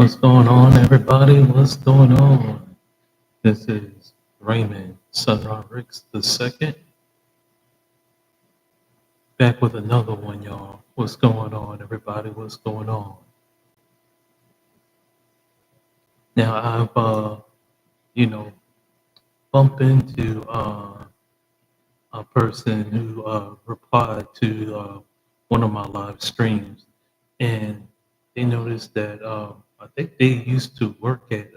What's going on, everybody? What's going on? This is Raymond Sunrocks the second, back with another one, y'all. What's going on, everybody? What's going on? Now, I've you know, bumped into a person who replied to one of my live streams, and they noticed that I think they used to work at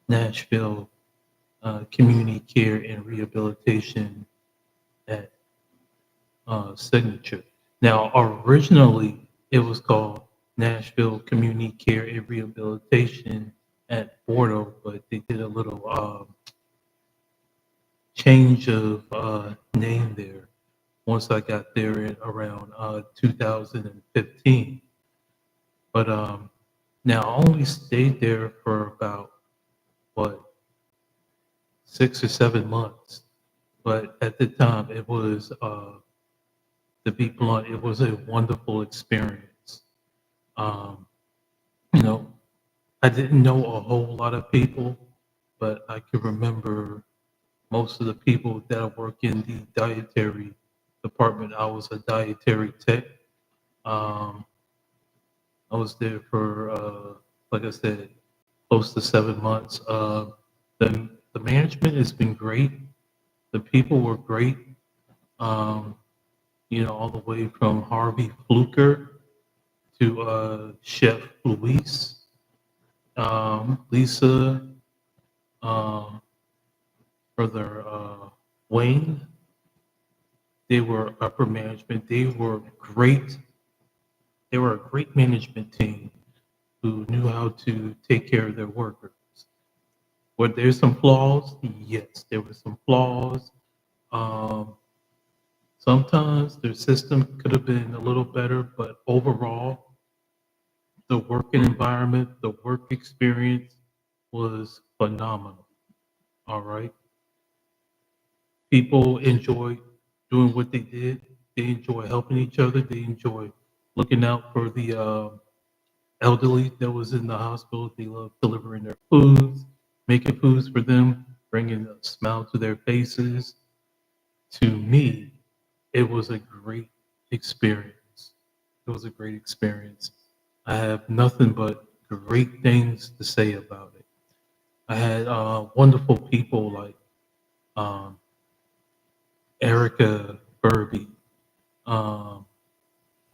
Nashville Community Care and Rehabilitation at Signature. Now, originally, it was called Nashville Community Care and Rehabilitation at Bordeaux, but they did a little change of name there once I got there in around 2015. But now I only stayed there for about, what, 6 or 7 months. But at the time, it was, to be blunt, it was a wonderful experience. Um, you know, I didn't know a whole lot of people, but I can remember most of the people that work in the dietary department. I was a dietary tech. Um, I was there for, like I said, close to 7 months. The management has been great. The people were great. Um, all the way from Harvey Fluker to Chef Luis, Lisa, um, brother Wayne. They were upper management. They were great. They were a great management team who knew how to take care of their workers. Were there some flaws? Yes, there were some flaws. Um, Sometimes their system could have been a little better, but overall, the working environment, the work experience was phenomenal. All right. People enjoy doing what they did. They enjoy helping each other. They enjoy looking out for the elderly that was in the hospital. They love delivering their foods, making foods for them, bringing a smile to their faces. To me, it was a great experience. It was a great experience. I have nothing but great things to say about it. I had wonderful people like um, Erica Burby, um,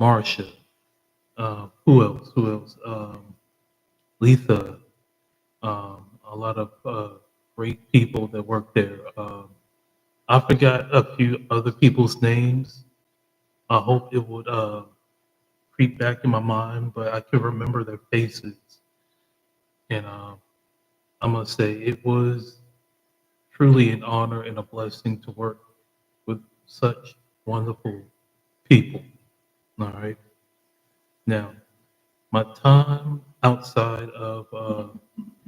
Marsha. Who else? Who else? Letha. A lot of great people that work there. I forgot a few other people's names. I hope it would creep back in my mind, but I can remember their faces. And I must say, it was truly an honor and a blessing to work with such wonderful people. All right. Now, my time outside of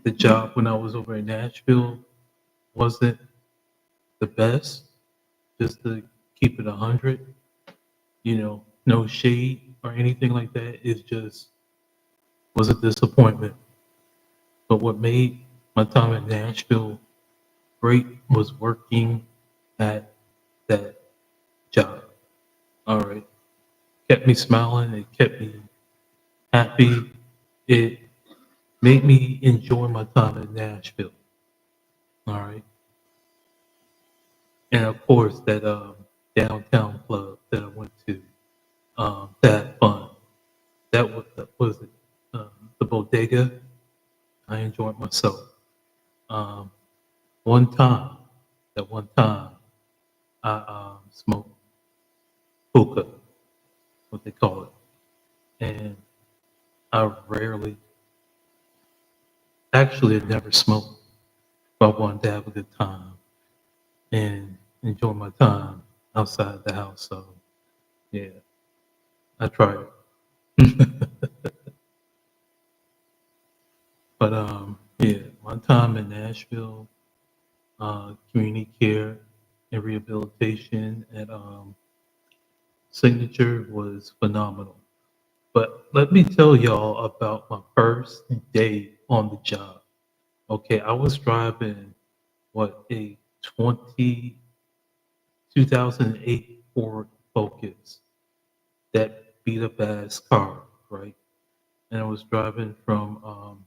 the job when I was over in Nashville wasn't the best. Just to keep it 100, no shade or anything like that. It just was a disappointment. But what made my time in Nashville great was working at that job. All right. Kept me smiling. It kept me happy. It made me enjoy my time in Nashville. All right. And of course, that downtown club that I went to had fun. That was it. The bodega. I enjoyed myself. Um, one time, that one time, I smoked hookah, what they call it, and I rarely, actually, I never smoked, but I wanted to have a good time and enjoy my time outside the house. So yeah, I tried it. But yeah, my time in Nashville, community care and rehabilitation at Signature was phenomenal. But let me tell y'all about my first day on the job. Okay, I was driving what a 2008 Ford Focus, that beat up ass car, right? And I was driving from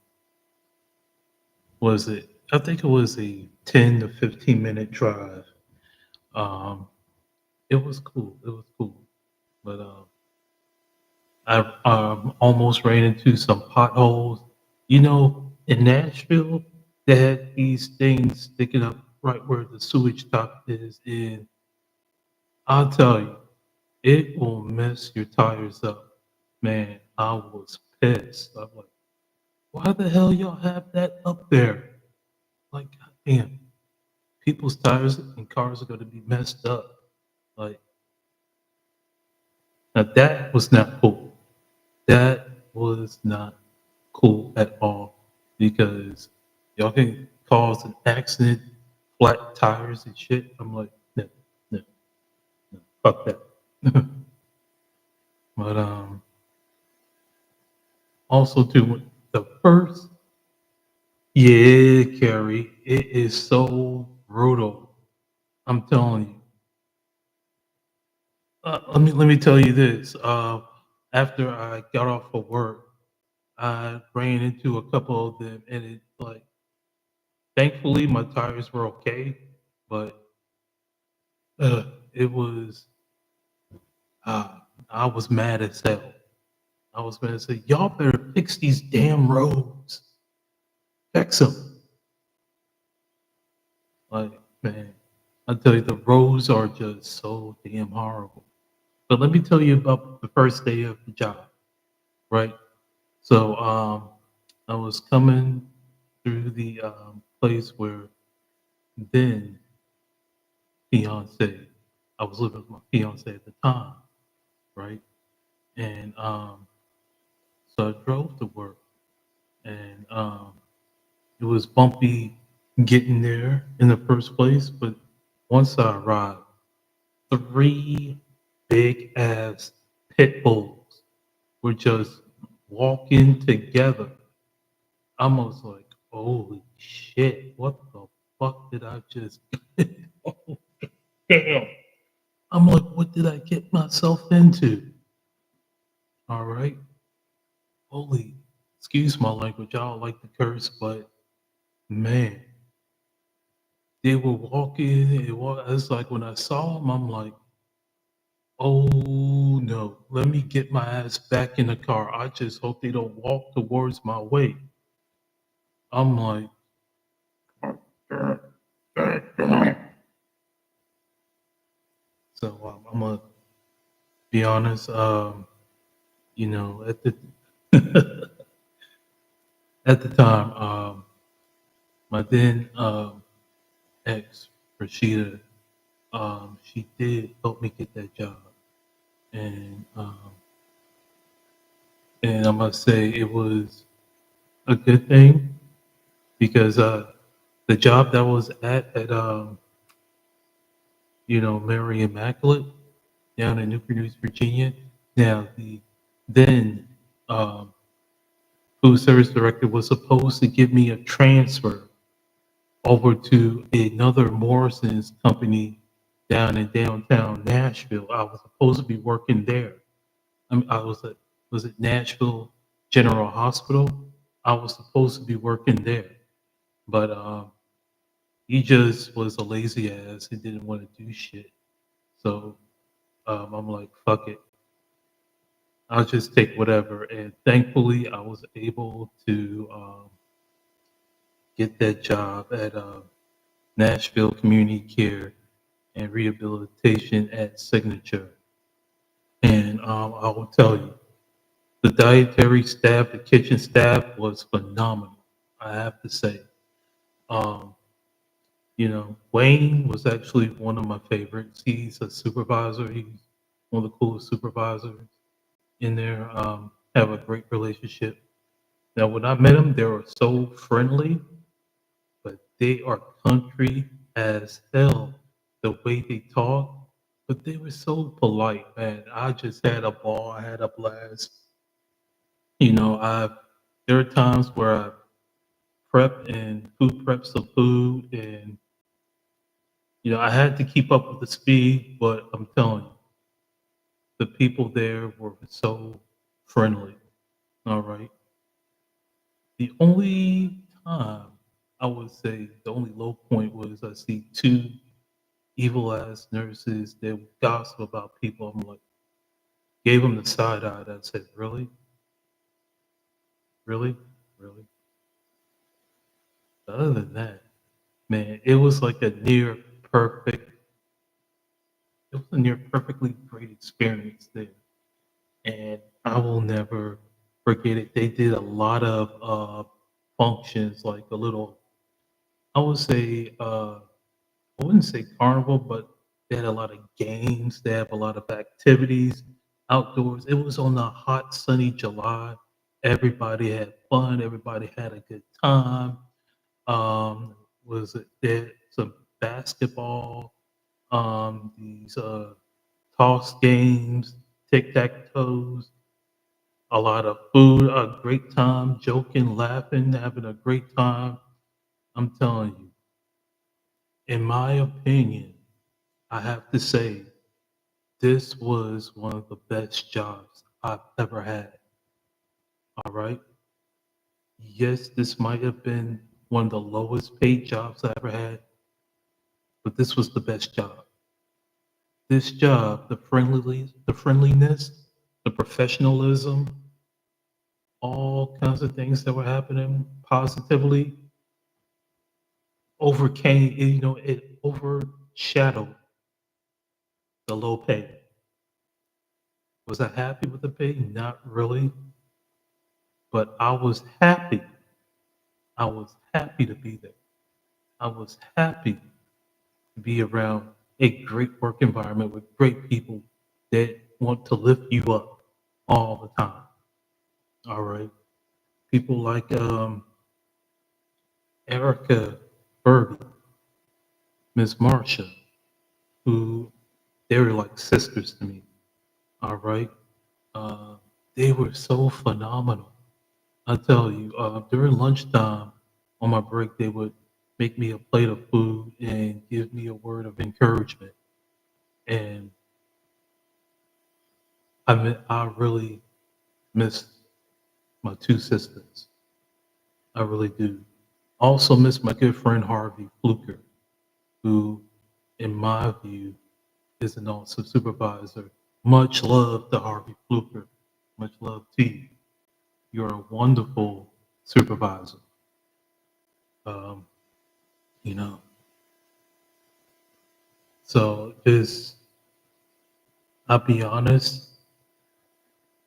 was it? I think it was a 10 to 15 minute drive. Um, it was cool. It was cool, but I almost ran into some potholes. You know, in Nashville, they had these things sticking up right where the sewage top is, and I'll tell you, it will mess your tires up. Man, I was pissed. I'm like, why the hell y'all have that up there? Like, goddamn, people's tires and cars are going to be messed up. Like, now that was not cool. That was not cool at all because y'all can cause an accident, flat tires and shit. I'm like, no, no, no, fuck that. But also too, the first, yeah, Carrie, it is so brutal. I'm telling you. Let me tell you this. After I got off of work, I ran into a couple of them, and it like thankfully my tires were okay, but uh, it was uh, I was mad as hell. I was gonna say, y'all better fix these damn roads. Fix them. Like, man, I tell you, the roads are just so damn horrible. But let me tell you about the first day of the job, right? So I was coming through the place where then fiance, I was living with my fiance at the time, right? And so I drove to work, and it was bumpy getting there in the first place. But once I arrived, three big ass pit bulls were just walking together. I was like, holy shit, what the fuck did I just oh, damn. I'm like, what did I get myself into? All right. Holy, excuse my language. I don't like the curse, but man, they were walking. It's like when I saw them, I'm like, oh no, let me get my ass back in the car. I just hope they don't walk towards my way. I'm like, so I'm gonna be honest. At the at the time, my then ex Rashida, she did help me get that job, and I must say it was a good thing because the job that was at Mary Immaculate down in Newport News, Virginia. Now the then um, food service director was supposed to give me a transfer over to another Morrison's company down in downtown Nashville. I was supposed to be working there. I was at was it Nashville General Hospital? I was supposed to be working there, but he just was a lazy ass. He didn't want to do shit. So I'm like, fuck it. I'll just take whatever. And thankfully, I was able to get that job at Nashville Community Care and Rehabilitation at Signature. And I will tell you, the dietary staff, the kitchen staff was phenomenal. I have to say. Um, Wayne was actually one of my favorites. He's a supervisor. He's one of the coolest supervisors in there. Have a great relationship. Now, when I met them, they were so friendly, but they are country as hell. The way they talk, but they were so polite, man. I just had a ball. I had a blast. You know, there are times where I prep some food, and I had to keep up with the speed. But I'm telling you, the people there were so friendly. All right. The only time I would say the only low point was I see two evil ass nurses that would gossip about people. I'm like, gave them the side eye. I said, really, really, really. But other than that, man, it was like a near perfect. It was a near perfectly great experience there, and I will never forget it. They did a lot of functions, like a little. I would say. I wouldn't say carnival, but they had a lot of games. They have a lot of activities outdoors. It was on a hot, sunny July. Everybody had fun. Everybody had a good time. Was it there some basketball? These toss games, tic tac toes, a lot of food, a great time, joking, laughing, having a great time. I'm telling you, in my opinion, I have to say this was one of the best jobs I've ever had. All right. Yes, this might have been one of the lowest paid jobs I ever had, but this was the best job. This job, the friendliness, the professionalism, all kinds of things that were happening positively overcame, it overshadowed the low pay. Was I happy with the pay? Not really, but I was happy. I was happy to be there. I was happy to be around a great work environment with great people that want to lift you up all the time. All right. People like Erica Berby, Miss Marsha, who they were like sisters to me. All right. Uh, they were so phenomenal. I tell you, during lunchtime on my break, they would make me a plate of food and give me a word of encouragement. And I really miss my two sisters. I really do. I also miss my good friend Harvey Fluker, who, in my view, is an awesome supervisor. Much love to Harvey Fluker. Much love to you. You're a wonderful supervisor. Um, you know, so is I'll be honest,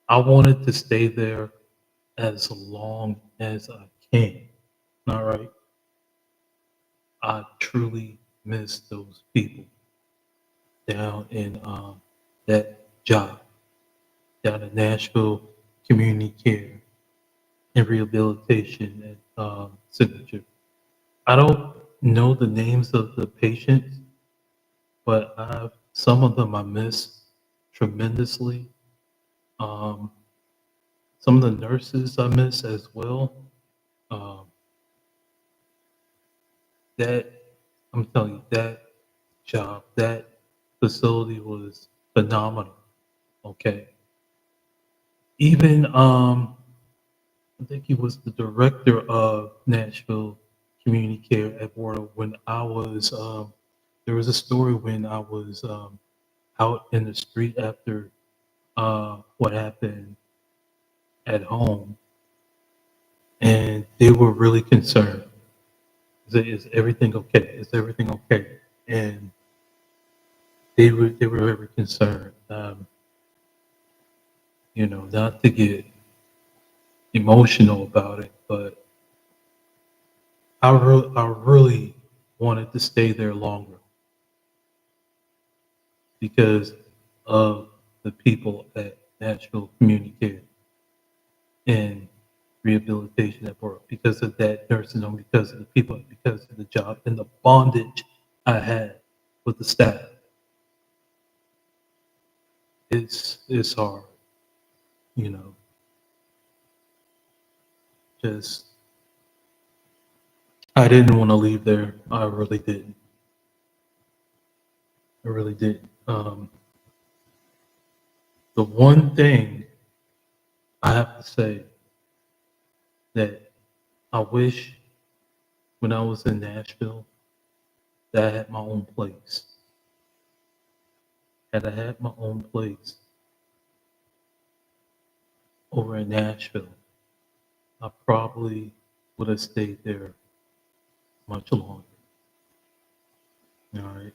I wanted to stay there as long as I can. All right. I truly miss those people down in that job down in Nashville Community Care and Rehabilitation at Signature. I don't know the names of the patients, but some of them I miss tremendously. Um, some of the nurses I miss as well. Um, that I'm telling you, that job, that facility was phenomenal. Okay, even I think he was the director of Nashville Community Care at Warner when I was. There was a story when I was out in the street after what happened at home, and they were really concerned. Is everything okay? Is everything okay? And they were very concerned. Not to get emotional about it, but I really wanted to stay there longer because of the people at Nashville Community Care and Rehabilitation at work, because of that nursing home, because of the people, because of the job and the bondage I had with the staff. It's hard, you know. because I didn't want to leave there. I really didn't. I really did. The one thing I have to say that I wish when I was in Nashville that I had my own place. Had I had my own place over in Nashville, I probably would have stayed there much longer. All right.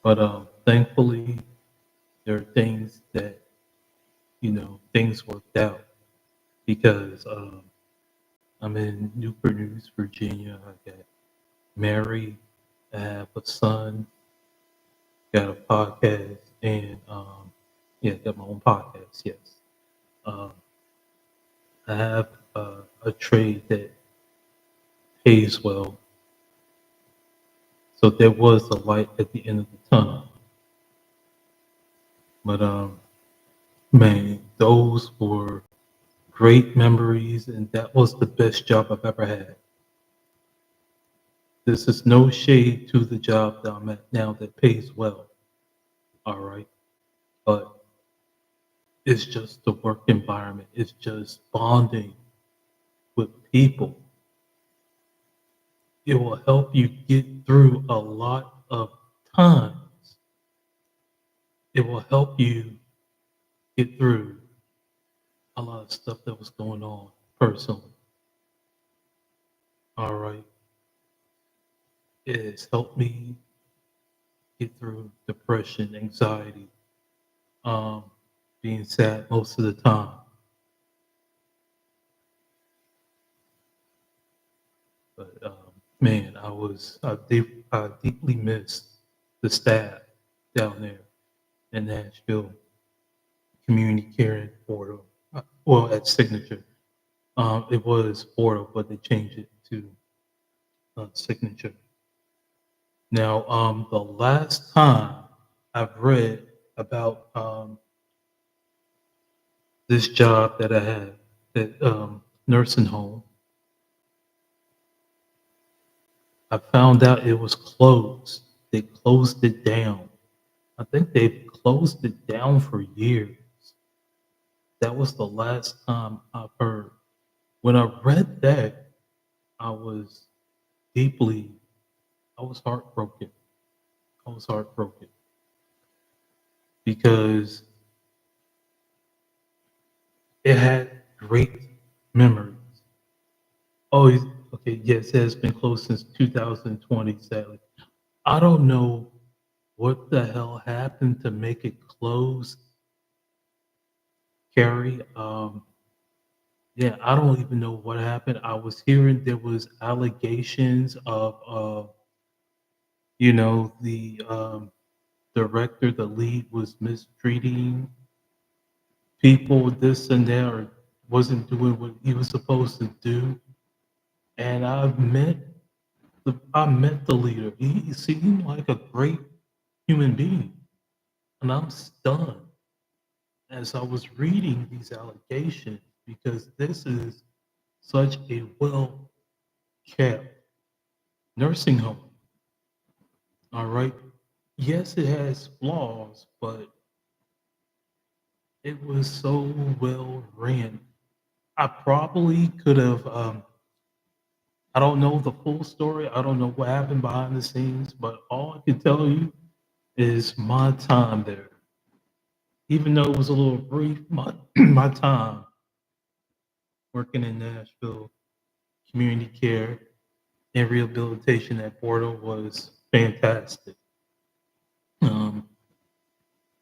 But thankfully, there are things that, things worked out because I'm in Newport News, Virginia. I got married. I have a son, got a podcast, and yeah, got my own podcast, yes. Um, I have a trade that pays well. So there was a light at the end of the tunnel. But man, those were great memories, and that was the best job I've ever had. This is no shade to the job that I'm at now that pays well, all right? But it's just the work environment. It's just bonding with people. It will help you get through a lot of times. It will help you get through a lot of stuff that was going on personally. All right. It has helped me get through depression, anxiety, um, being sad most of the time. But man, I deeply missed the staff down there in Nashville, community care and portal. Well, at Signature, it was portal, but they changed it to Signature. Now, the last time I've read about this job that I had at nursing home, I found out it was closed. They closed it down. I think they've closed it down for years. That was the last time I've heard. When I read that, I was deeply, I was heartbroken. I was heartbroken because it had great memories. Oh, okay, yes, it has been closed since 2020, sadly. I don't know what the hell happened to make it close, Carrie. Yeah, I don't even know what happened. I was hearing there was allegations of, the director, the lead was mistreating people, this and that, or wasn't doing what he was supposed to do. And I met the leader. He seemed like a great human being, and I'm stunned as I was reading these allegations because this is such a well kept nursing home. All right. Yes, it has flaws, but it was so well ran. I probably could have. I don't know the full story. I don't know what happened behind the scenes, but all I can tell you is my time there. Even though it was a little brief, my my time working in Nashville community care and rehabilitation at Portal was fantastic. Um,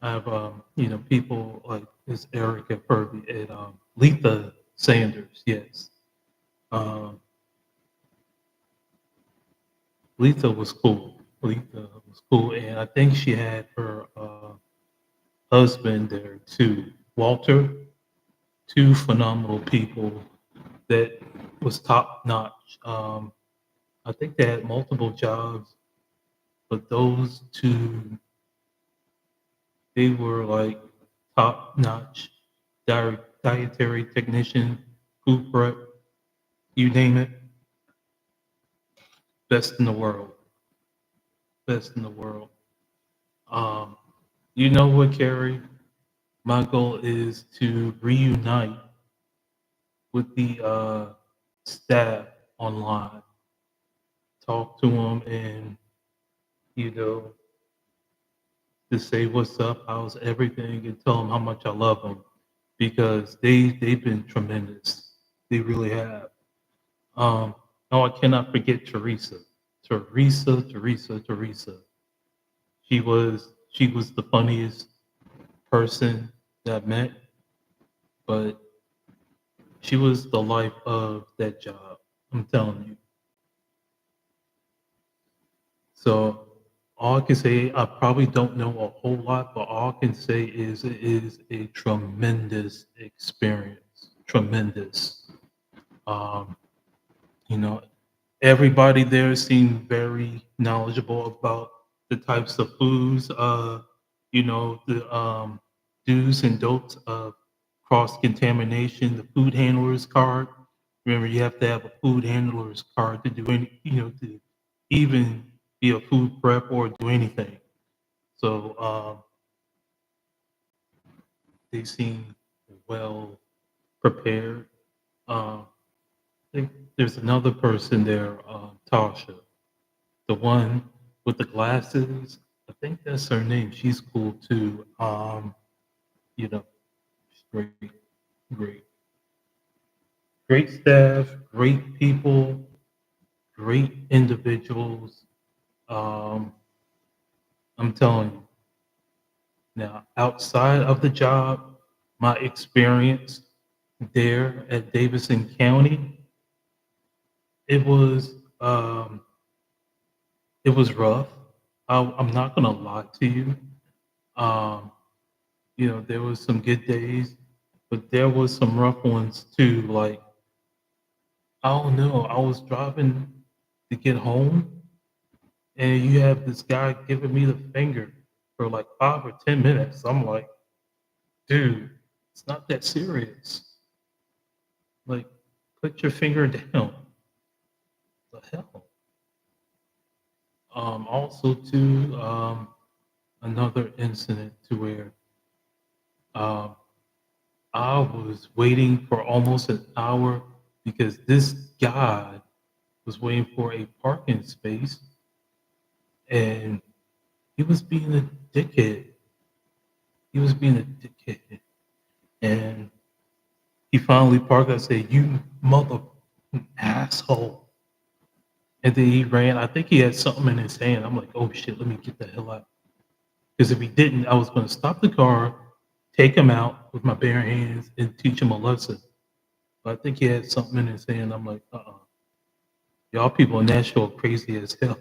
I have people like this Erica Purdy and Letha Sanders. Yes, um, Letha was cool. Letha was cool, and I think she had her husband there too, Walter. Two phenomenal people that was top notch. I think they had multiple jobs, but those two, they were like top notch dietary technician, food prep, you name it, best in the world, best in the world. Um, you know what, Carrie? My goal is to reunite with the staff online, talk to them, and you know, to say what's up, how's everything, and tell them how much I love them because they've been tremendous. They really have. Um, no, I cannot forget Teresa. Teresa. She was the funniest person that I met, but she was the life of that job. I'm telling you. So all I can say, I probably don't know a whole lot, but all I can say is it is a tremendous experience. Tremendous. Um, you know, everybody there seemed very knowledgeable about the types of foods, the do's and don'ts of cross contamination, the food handler's card. Remember, you have to have a food handler's card to do any, to even be a food prep or do anything. So they seem well prepared. I think there's another person there, Tasha. The one with the glasses, I think that's her name. She's cool too. You know, she's great, great, great staff, great people, great individuals. Um, I'm telling you. Now, outside of the job, my experience there at Davidson County, it was um, it was rough. I'm not gonna lie to you. Um, there was some good days, but there was some rough ones too. Like, I don't know, I was driving to get home, and you have this guy giving me the finger for like 5 or 10 minutes. I'm like, dude, it's not that serious. Like, put your finger down. The hell. Also, too, another incident to where um, I was waiting for almost an hour because this guy was waiting for a parking space and he was being a dickhead. He was being a dickhead. And he finally parked. I said, "You mother asshole." And then he ran. I think he had something in his hand. I'm like, "Oh shit, let me get the hell out." Because if he didn't, I was going to stop the car, take him out with my bare hands, and teach him a lesson. But I think he had something in his hand. I'm like, y'all people in Nashville are crazy as hell.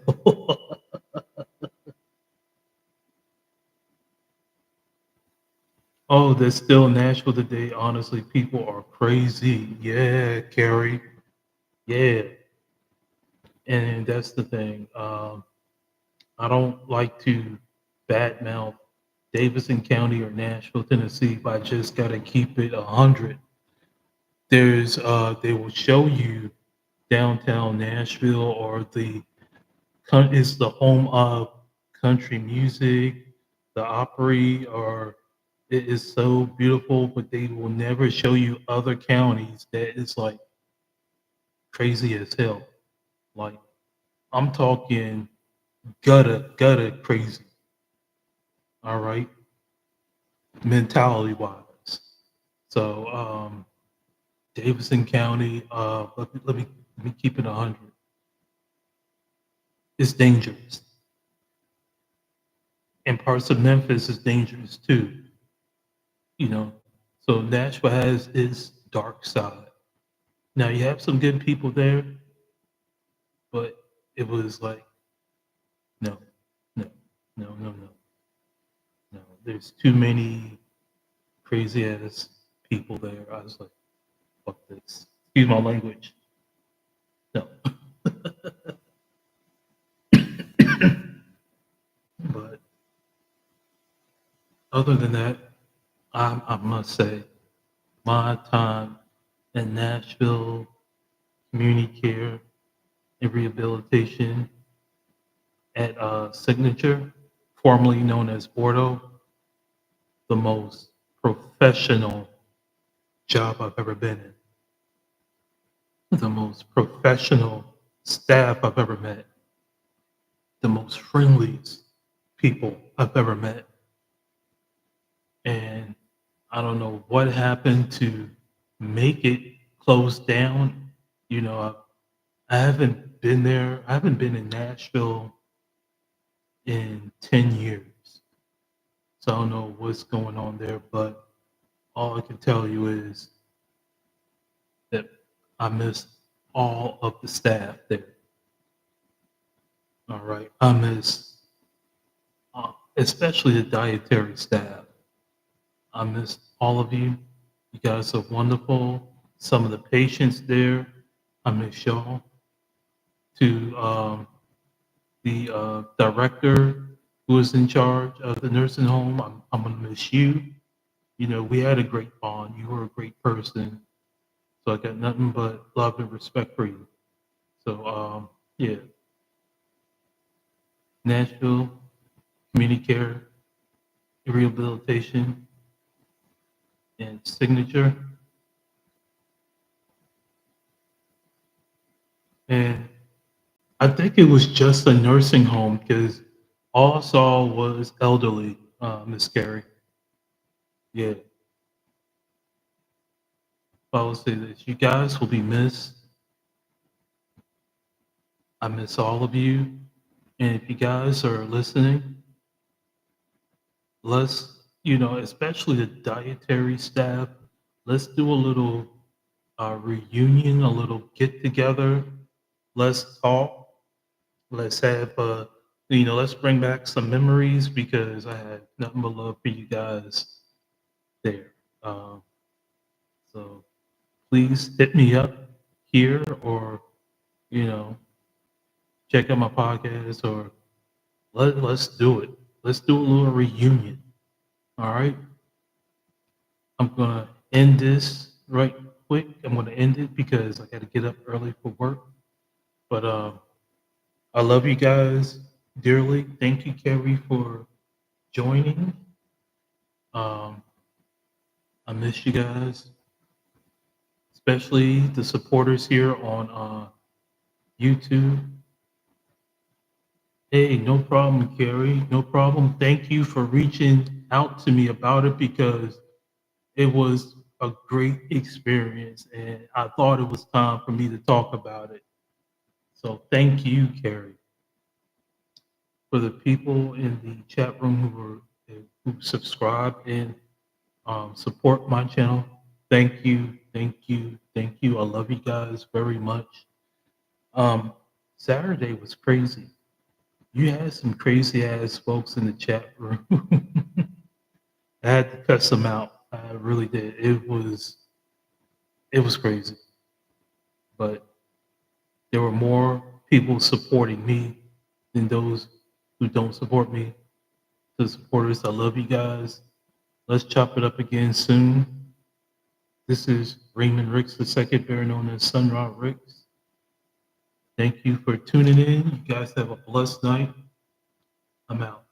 Oh, there's still Nashville today. Honestly, people are crazy. Yeah, Carrie. Yeah. And that's the thing. I don't like to badmouth Davidson County or Nashville, Tennessee, but I just got to keep it 100. They will show you downtown Nashville or is the home of country music, the Opry, or it is so beautiful, but they will never show you other counties that is like crazy as hell. Like, I'm talking gutter crazy. All right, mentality wise. So Davidson County, let me keep it 100. It's dangerous, and parts of Memphis is dangerous too. You know, so Nashville has its dark side. Now you have some good people there, but it was like no, no, no. No, there's too many crazy ass people there. I was like, fuck this. Excuse my language. No. But other than that, I must say, my time at Nashville Community Care and Rehabilitation at Signature, formerly known as Ordo, the most professional job I've ever been in, the most professional staff I've ever met, the most friendliest people I've ever met. And I don't know what happened to make it close down. You know, I haven't been there. I haven't been in Nashville in 10 years. So I don't know what's going on there, but all I can tell you is that I miss all of the staff there. All right. I miss, especially the dietary staff. I miss all of you. You guys are wonderful. Some of the patients there, I miss y'all. To the director who is in charge of the nursing home, I'm going to miss you. You know, we had a great bond. You were a great person. So I got nothing but love and respect for you. So, yeah, Nashville, community care, rehabilitation, and signature. And I think it was just a nursing home because all I saw was elderly, Miss Carey. Yeah, I will say this. You guys will be missed. I miss all of you. And if you guys are listening, let's, you know, especially the dietary staff, let's do a little reunion, a little get together. Let's talk. Let's have, you know, let's bring back some memories because I had nothing but love for you guys there. Um, so please hit me up here or, you know, check out my podcast or let's do it. Let's do a little reunion. All right. I'm going to end this right quick. I'm going to end it because I got to get up early for work. But I love you guys dearly. Thank you, Kerry, for joining. Um, I miss you guys, especially the supporters here on YouTube. Hey, no problem, Kerry. No problem. Thank you for reaching out to me about it because it was a great experience and I thought it was time for me to talk about it. So thank you, Carrie. For the people in the chat room who subscribe and support my channel, thank you, thank you, thank you. I love you guys very much. Um, Saturday was crazy. You had some crazy ass folks in the chat room. I had to cuss them out. I really did. It was crazy, but there were more people supporting me than those who don't support me. To the supporters, I love you guys. Let's chop it up again soon. This is Raymond Ricks, the second better known as Sunrise Ricks. Thank you for tuning in. You guys have a blessed night. I'm out.